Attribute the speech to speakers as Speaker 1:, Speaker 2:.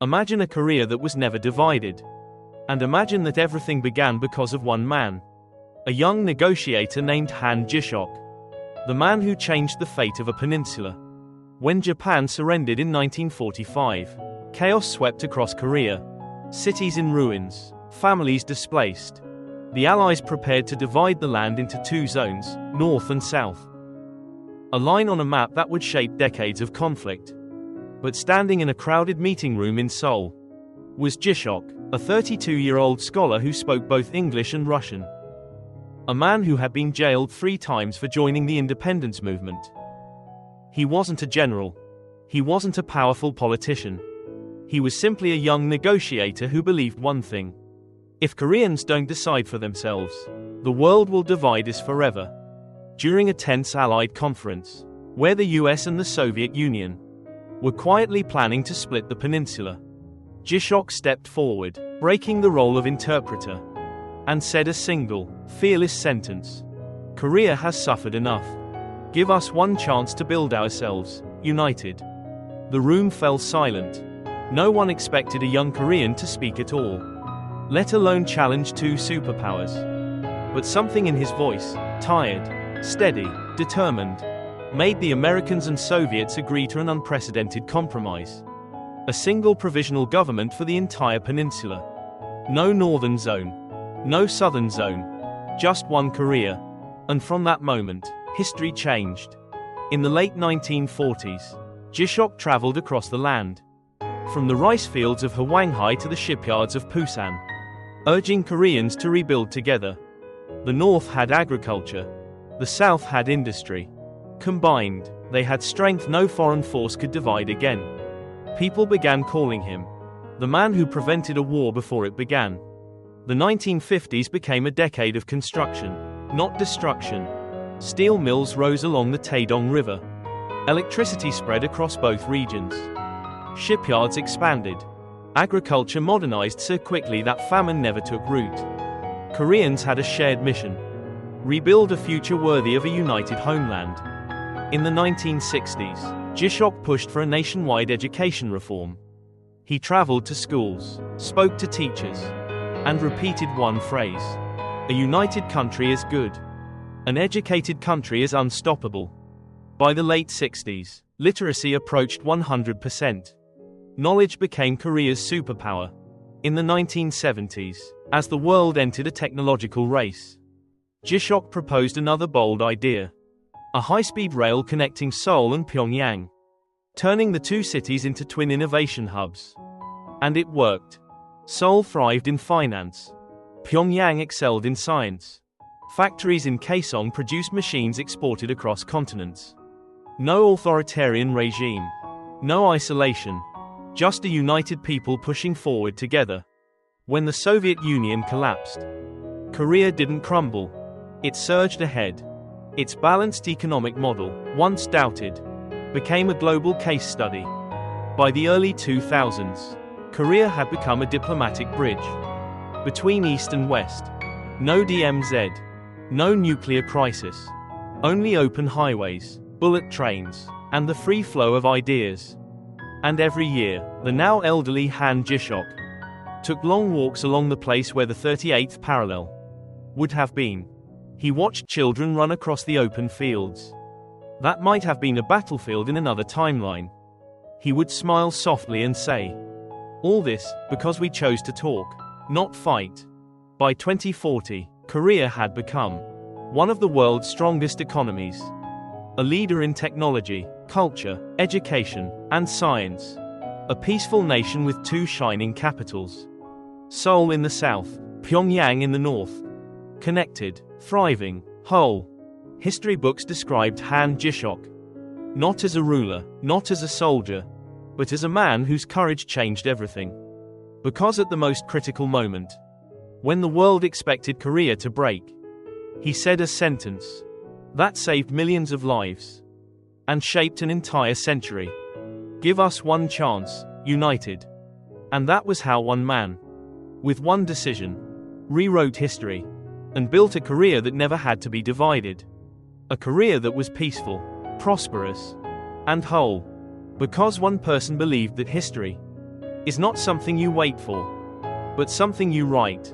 Speaker 1: Imagine a Korea that was never divided. And imagine that everything began because of one man. A young negotiator named Han Ji-seok. The man who changed the fate of a peninsula. When Japan surrendered in 1945, chaos swept across Korea. Cities in ruins, families displaced. The Allies prepared to divide the land into two zones, north and south. A line on a map that would shape decades of conflict. But standing in a crowded meeting room in Seoul was Ji-seok, a 32-year-old scholar who spoke both English and Russian. A man who had been jailed 3 times for joining the independence movement. He wasn't a general. He wasn't a powerful politician. He was simply a young negotiator who believed one thing. If Koreans don't decide for themselves, the world will divide us forever. During a tense Allied conference, where the US and the Soviet Union were quietly planning to split the peninsula, Ji-seok stepped forward, breaking the role of interpreter, and said a single, fearless sentence. Korea has suffered enough. Give us one chance to build ourselves, united. The room fell silent. No one expected a young Korean to speak at all, let alone challenge 2 superpowers. But something in his voice, tired, steady, determined, made the Americans and Soviets agree to an unprecedented compromise. A single provisional government for the entire peninsula. No northern zone. No southern zone. Just one Korea. And from that moment, history changed. In the late 1940s, Ji-seok traveled across the land. From the rice fields of Hwanghae to the shipyards of Busan, urging Koreans to rebuild together. The North had agriculture. The South had industry. Combined, they had strength no foreign force could divide again. People began calling him the man who prevented a war before it began. The 1950s became a decade of construction, not destruction. Steel mills rose along the Taedong River. Electricity spread across both regions. Shipyards expanded. Agriculture modernized so quickly that famine never took root. Koreans had a shared mission. Rebuild a future worthy of a united homeland. In the 1960s, Ji-seok pushed for a nationwide education reform. He traveled to schools, spoke to teachers, and repeated one phrase. A united country is good. An educated country is unstoppable. By the late 60s, literacy approached 100%. Knowledge became Korea's superpower. In the 1970s, as the world entered a technological race, Ji-seok proposed another bold idea. A high-speed rail connecting Seoul and Pyongyang, turning the 2 cities into twin innovation hubs. And it worked. Seoul thrived in finance. Pyongyang excelled in science. Factories in Kaesong produced machines exported across continents. No authoritarian regime. No isolation. Just a united people pushing forward together. When the Soviet Union collapsed, Korea didn't crumble. It surged ahead. Its balanced economic model, once doubted, became a global case study. By the early 2000s, Korea had become a diplomatic bridge between East and West. No DMZ. No nuclear crisis. Only open highways, bullet trains, and the free flow of ideas. And every year, the now elderly Han Ji-seok took long walks along the place where the 38th parallel would have been. He watched children run across the open fields. That might have been a battlefield in another timeline. He would smile softly and say, "All this, because we chose to talk, not fight." By 2040, Korea had become one of the world's strongest economies. A leader in technology, culture, education, and science. A peaceful nation with 2 shining capitals. Seoul in the south, Pyongyang in the north. Connected, thriving, whole. History books described Han Ji-seok not as a ruler, not as a soldier, but as a man whose courage changed everything. Because at the most critical moment, when the world expected Korea to break, he said a sentence that saved millions of lives and shaped an entire century. Give us one chance, united. And that was how one man, with one decision, rewrote history and built a Korea that never had to be divided. A Korea that was peaceful, prosperous, and whole. Because one person believed that history is not something you wait for, but something you write.